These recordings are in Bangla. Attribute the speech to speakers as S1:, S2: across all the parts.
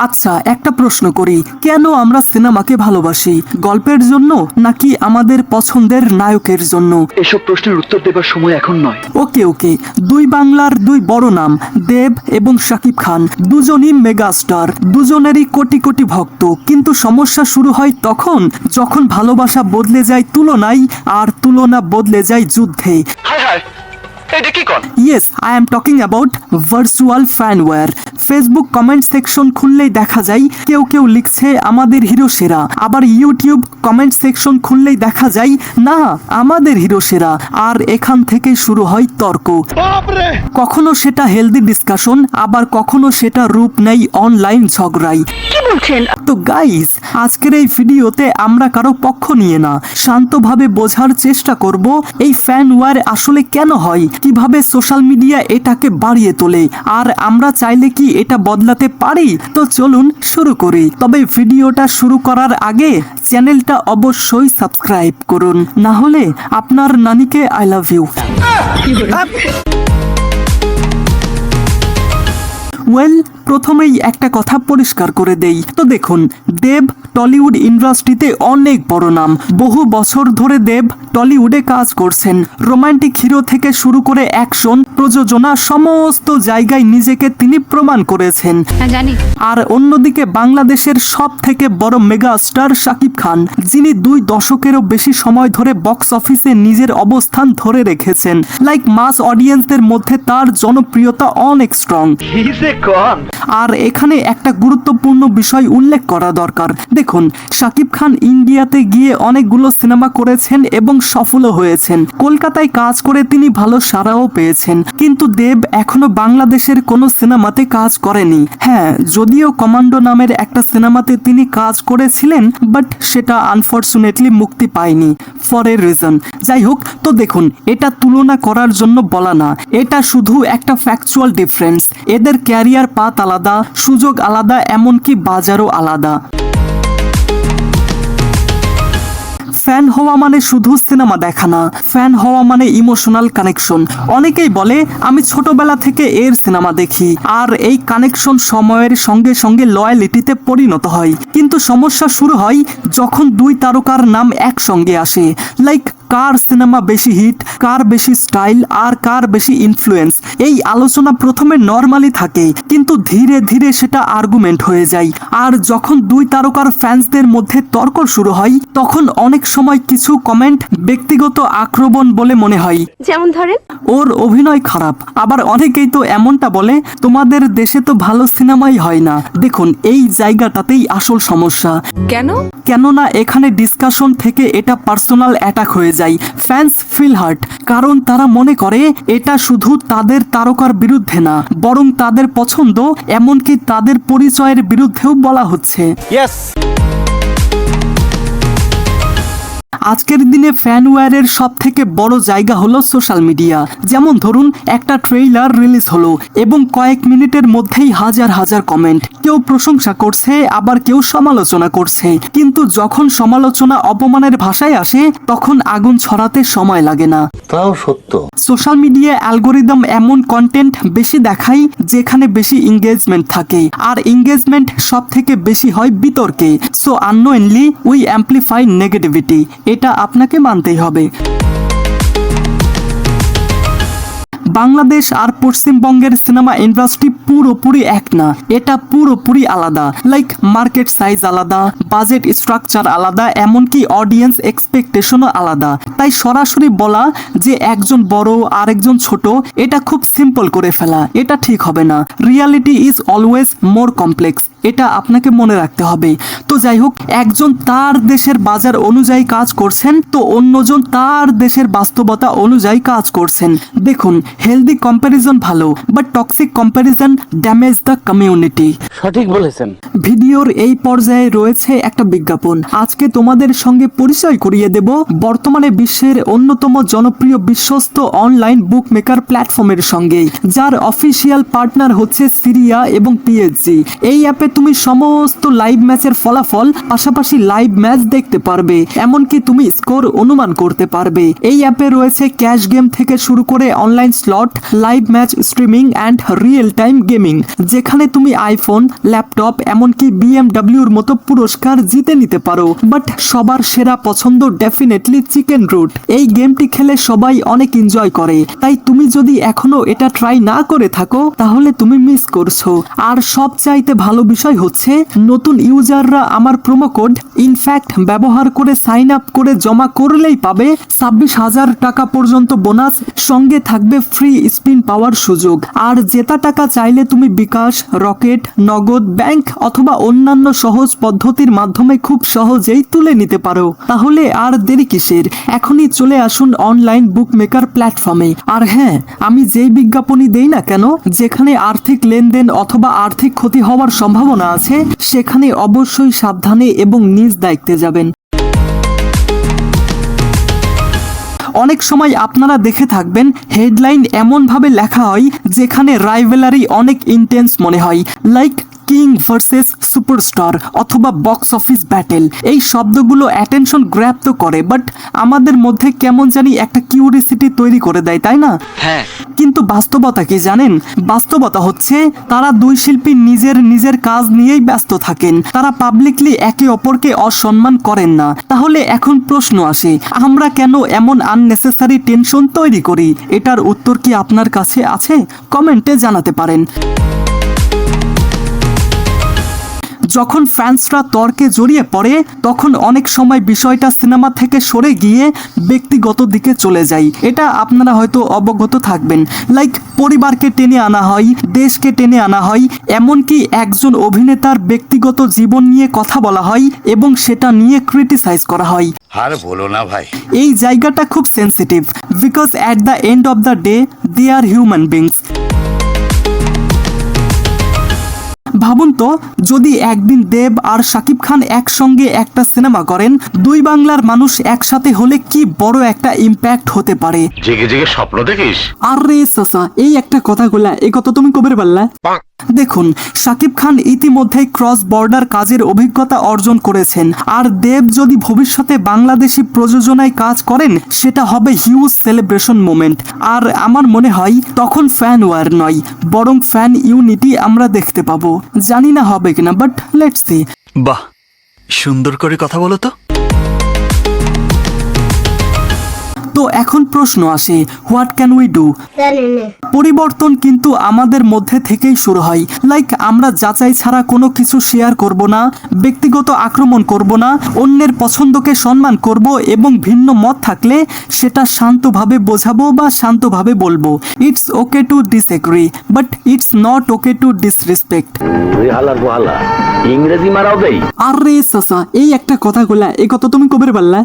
S1: আচ্ছা, একটা প্রশ্ন করি, কেন আমরা সিনেমাকে ভালোবাসি? গল্পের জন্য নাকি আমাদের পছন্দের নায়কের জন্য?
S2: এসব প্রশ্নের উত্তর দেবার সময় এখন নয়।
S1: ওকে, দুই বাংলার দুই বড় নাম, দেব এবং শাকিব খান, দুজনই মেগাস্টার, দুজনেরই কোটি কোটি ভক্ত। কিন্তু সমস্যা শুরু হয় তখন যখন ভালোবাসা বদলে যায় তুলনায়, আর তুলনা বদলে যায় যুদ্ধে। Yes, I am talking about virtual fan war. Facebook comment section খুললেই দেখা যায় কেউ কেউ লিখছে আমাদের হিরো সেরা, আবার ইউটিউব কমেন্ট সেকশন খুললেই দেখা যায় না আমাদের হিরো সেরা। আর এখান থেকে শুরু হয় তর্ক। কখনো সেটা হেলদি ডিসকাশন, আবার কখনো সেটা রূপ নেয় অনলাইন ঝগড়াই। তো গাইস, আজকের এই ভিডিওতে আমরা কারো পক্ষ নিয়ে না, শান্তভাবে বোঝার চেষ্টা করব এই ফ্যান ওয়ার আসলে কেন হয়, কিভাবে সোশ্যাল মিডিয়া এটাকে বাড়িয়ে তোলে, আর আমরা চাইলে কি এটা বদলাতে পারি। তো চলুন শুরু করি। তবে ভিডিওটা শুরু করার আগে চ্যানেলটা অবশ্যই সাবস্ক্রাইব করুন, না হলে আপনার নানিকে আই লাভ ইউ। ওয়েল, প্রথমেই একটা কথা পরিষ্কার করে দেই। তো দেখুন, দেব টলিউড ইন্ডাস্ট্রিতে অনেক বড় নাম। বহু বছর ধরে দেব টলিউডে কাজ করছেন। রোমান্টিক হিরো থেকে শুরু করে অ্যাকশন, প্রযোজনা, সমস্ত জায়গায় নিজেকে তিনি প্রমাণ করেছেন। আর অন্যদিকে বাংলাদেশের সব থেকে বড় মেগা স্টার শাকিব খান, যিনি 2 দশকেরও বেশি সময় ধরে বক্স অফিসে নিজের অবস্থান ধরে রেখেছেন। লাইক মাস অডিয়েন্সদের মধ্যে তার জনপ্রিয়তা অনেক স্ট্রং। আর এখানে একটা গুরুত্বপূর্ণ বিষয় উল্লেখ করা দরকার। দেখুন, শাকিব খান ইন্ডিয়াতে গিয়ে অনেকগুলো সিনেমা করেছেন এবং সফলও হয়েছেন। কলকাতায় কাজ করে তিনি ভালো সাড়াও পেয়েছেন। কিন্তু দেব এখনো বাংলাদেশের কোনো সিনেমাতে কাজ করেনি। হ্যাঁ, যদিও কমান্ডো নামের একটা সিনেমাতে তিনি কাজ করেছিলেন, বাট সেটা আনফরচুনেটলি মুক্তি পায়নি ফর এ রিজন। যাই হোক, তো দেখুন, এটা তুলনা করার জন্য বলা না, এটা শুধু একটা ফ্যাকচুয়াল ডিফারেন্স। এদের ক্যারিয়ার পাথ আলাদা, সুযোগ আলাদা, এমনকি বাজারও আলাদা। ফ্যান হওয়া মানে শুধু সিনেমা দেখা না, ফ্যান হওয়া মানে ইমোশনাল কানেকশন। অনেকেই বলে আমি ছোটবেলা থেকে এর সিনেমা দেখি, আর এই কানেকশন সময়ের সঙ্গে সঙ্গে লয়ালিটিতে পরিণত হয়। কিন্তু সমস্যা শুরু হয় যখন 2 তারকার নাম একসঙ্গে আসে। লাইক কার সিনেমা বেশি হিট, কার বেশি স্টাইল, আর কার বেশি ইনফ্লুয়েন্স। এই আলোচনা প্রথমে নর্মালি থাকে, কিন্তু ধীরে ধীরে সেটা আর্গুমেন্ট হয়ে যায়। আর যখন 2 তারকার ফ্যান্সদের মধ্যে তর্ক শুরু হয়, তখন অনেক সময় কিছু কমেন্ট ব্যক্তিগত আক্রমণ বলে মনে হয়। যেমন ধরেন, ওর অভিনয় খারাপ। আবার অনেকেই তো এমনটা বলে, তোমাদের দেশে তো ভালো সিনেমাই হয় না। দেখুন, এই জায়গাটাতেই আসল সমস্যা। কেননা এখানে ডিসকাশন থেকে এটা পার্সোনাল অ্যাটাক হয়ে যায়। ফ্যান্স ফিল হার্ট, কারণ তারা মনে করে এটা শুধু তাদের তারকার বিরুদ্ধে না, বরং তাদের পছন্দ, এমনকি তাদের পরিচয়ের বিরুদ্ধেও বলা হচ্ছে। আজকের দিনে ফ্যানওয়্যারের সব থেকে বড় জায়গা হলো সোশ্যাল মিডিয়া। যেমন ধরুন, একটা ট্রেইলার রিলিজ হলো এবং কয়েক মিনিটের মধ্যেই হাজার হাজার কমেন্ট। কেউ প্রশংসা করছে, আবার কেউ সমালোচনা করছে। কিন্তু যখন সমালোচনা অপমানের ভাষায় আসে, তখন আগুন ছড়াতে সময় লাগে না।
S3: তাও সত্য।
S1: সোশ্যাল মিডিয়া অ্যালগোরিদম এমন কন্টেন্ট বেশি দেখায় যেখানে বেশি এঙ্গেজমেন্ট থাকে, আর এঙ্গেজমেন্ট সব থেকে বেশি হয় বিতর্কে। So unknowingly we amplify negativity. এটা আপনাকে মানতেই হবে। বাংলাদেশ আর পশ্চিমবঙ্গের সিনেমা ইন্ডাস্ট্রি পুরোপুরি এক না, এটা পুরোপুরি আলাদা। লাইক মার্কেট সাইজ আলাদা, বাজেট স্ট্রাকচার আলাদা, এমনকি অডিয়েন্স এক্সপেকটেশনও আলাদা। তাই সরাসরি বলা যে একজন বড় আর একজন ছোট, এটা খুব সিম্পল করে ফেলা, এটা ঠিক হবে না। Reality is always more complex, এটা আপনাকে মনে রাখতে হবে। তো যাই হোক, একজন তার দেশের বাজার অনুযায়ী কাজ করছেন, তো অন্যজন তার দেশের বাস্তবতা অনুযায়ী কাজ করছেন। দেখুন, হেলদি কম্প্যারিজন ভালো, but toxic comparison damage the community.
S3: সঠিক বলেছেন।
S1: ভিডিওর এই পর্যায়ে রয়েছে একটা বিজ্ঞাপন। আজকে তোমাদের সঙ্গে পরিচয় করিয়ে দেব বর্তমানে বিশ্বের অন্যতম জনপ্রিয় বিশ্বস্ত অনলাইন বুক মেকার প্ল্যাটফর্মের সঙ্গে, যার অফিসিয়াল পার্টনার হচ্ছে সিরিয়া এবং পিএসজি। এই অ্যাপে তুমি সমস্ত লাইভ ম্যাচের ফলাফল, পাশাপাশি লাইভ ম্যাচ দেখতে পারবে, এমনকি তুমি স্কোর অনুমান করতে পারবে। এই অ্যাপে রয়েছে ক্যাশ গেম থেকে শুরু করে online slot, live match streaming and real time gaming, যেখানে তুমি আইফোন, ল্যাপটপ, এমনকি বিএমডব্লিউর মতো পুরস্কার জিতে নিতে পারো। বাট সবার সেরা পছন্দ ডেফিনেটলি চিকেন রুট। এই গেমটি খেলে সবাই অনেক এনজয় করে, তাই তুমি যদি এখনো এটা ট্রাই না করে থাকো তাহলে তুমি মিস করছো। আর সবচাইতে ভালো বিষয় হচ্ছে নতুন ইউজাররা আমার প্রোমো কোড ইনফ্যাক্ট ব্যবহার করে সাইন আপ করে জমা করলেই পাবে 26,000 টাকা পর্যন্ত বোনাস, সঙ্গে থাকবে ফ্রি স্পিন পাওয়ার সুযোগ। আর জেতা টাকা চাইলে তুমি বিকাশ, রকেট, নগদ, ব্যাংক অথবা অন্যান্য সহজ পদ্ধতির মাধ্যমে খুব সহজেই তুলে নিতে পারো। তাহলে আর দেরি কিসের, এখনই চলে আসুন অনলাইন বুকমেকার প্ল্যাটফর্মে। আর হ্যাঁ, আমি যেই বিজ্ঞাপনই দেই না কেন, যেখানে আর্থিক লেনদেন অথবা আর্থিক ক্ষতি হওয়ার সম্ভাবনা আছে, সেখানে অবশ্যই সাবধানে এবং নিজ দায়িত্বে যাবেন। অনেক সময় আপনারা দেখে থাকবেন হেডলাইন এমনভাবে লেখা হয় যেখানে রাইভেলারি অনেক ইন্টেন্স মনে হয়, লাইক কিং ভার্সেস সুপারস্টার অথবা বক্স অফিস ব্যাটেল। এই শব্দগুলো অ্যাটেনশন গ্র্যাব তো করে, বাট আমাদের মধ্যে কেমন জানি একটা কিউরিসিটি তৈরি করে দেয়, তাই না?
S2: হ্যাঁ,
S1: কিন্তু বাস্তবতা কি জানেন? বাস্তবতা হচ্ছে তারা দুই শিল্পী নিজের কাজ নিয়েই ব্যস্ত থাকেন, তারা পাবলিকলি একে অপরকে অসম্মান করেন না। তাহলে এখন প্রশ্ন আসে, আমরা কেন এমন আননেসেসারি টেনশন তৈরি করি? এটার উত্তর কি আপনার কাছে আছে? কমেন্টে জানাতে পারেন। যখন ফ্যান্সরা তর্কে জড়িয়ে পড়ে তখন অনেক সময় বিষয়টা সিনেমা থেকে সরে গিয়ে ব্যক্তিগত দিকে চলে যায়। এটা আপনারা হয়তো অবগত থাকবেন। লাইক পরিবারকে টেনে আনা হয়, দেশকে টেনে আনা হয়, এমনকি একজন অভিনেতার ব্যক্তিগত জীবন নিয়ে কথা বলা হয় এবং সেটা নিয়ে ক্রিটিসাইজ করা হয়।
S3: আর বলো না ভাই,
S1: এই জায়গাটা খুব sensitive, because at the end of the day they are human beings. ভাবুন তো, যদি একদিন দেব আর শাকিব খান একসঙ্গে একটা সিনেমা করেন, দুই বাংলার মানুষ একসাথে হলে কি বড় একটা ইম্প্যাক্ট হতে পারে।
S3: জেগে জেগে স্বপ্ন দেখিস?
S1: আরে সাসা, এই একটা কথাগুলা এই কথা তুমি কবে বললা? দেখুন, শাকিব খান ইতিমধ্যে ক্রস বর্ডার কাজের অভিজ্ঞতা অর্জন করেছেন, আর দেব যদি ভবিষ্যতে বাংলাদেশি প্রযোজনায় কাজ করেন সেটা হবে হিউজ সেলিব্রেশন মোমেন্ট। আর আমার মনে হয় তখন ফ্যান ওয়ার নয়, বরং ফ্যান ইউনিটি আমরা দেখতে পাবো। জানি না হবে কিনা, বাট লেটস সি।
S4: বাহ, সুন্দর করে কথা বলো তো।
S1: তো এখন প্রশ্ন আসে, হোয়াট ক্যান উই ডু? পরিবর্তন কিন্তু আমাদের মধ্যে থেকেই শুরু হয়। লাইক আমরা যাচাই ছাড়া কোনো কিছু শেয়ার করব না, ব্যক্তিগত আক্রমণ করব না, অন্যের পছন্দকে সম্মান করব এবং ভিন্ন মত থাকলে সেটা শান্তভাবে বোঝাবো বা শান্তভাবে বলবো। It's okay to disagree, but it's not okay to disrespect.
S2: ইংরেজি মারাও দেই।
S1: আরে সাসা, এই একটা কথাগুলা এই কথা তুমি কবে বললা?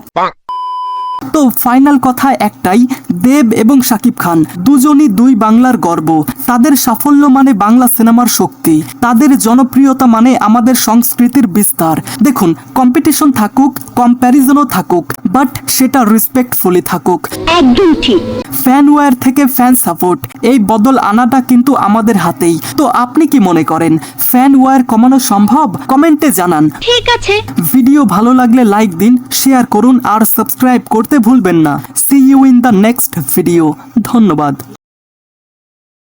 S1: তো ফাইনাল কথা একটাই, দেব এবং শাকিব খান দুজনই দুই বাংলার গর্ব। তাদের সাফল্য মানে বাংলা সিনেমার শক্তি, তাদের জনপ্রিয়তা মানে আমাদের সংস্কৃতির বিস্তার। দেখুন, কম্পিটিশন থাকুক, কম্প্যারিজনও থাকুক, বাট সেটা রেসপেক্টফুলি থাকুক।
S5: একদম ঠিক।
S1: ফ্যান ওয়্যার থেকে ফ্যান সাপোর্ট, এই বদল আনাটা কিন্তু আমাদের হাতেই। তো আপনি কি মনে করেন, ফ্যান ওয়্যার কমানো সম্ভব? কমেন্টে জানান।
S5: ঠিক আছে।
S1: ভিডিও ভালো লাগলে লাইক দিন, শেয়ার করুন আর সাবস্ক্রাইব করতে ভুলবেন না। See you in the next video. ধন্যবাদ।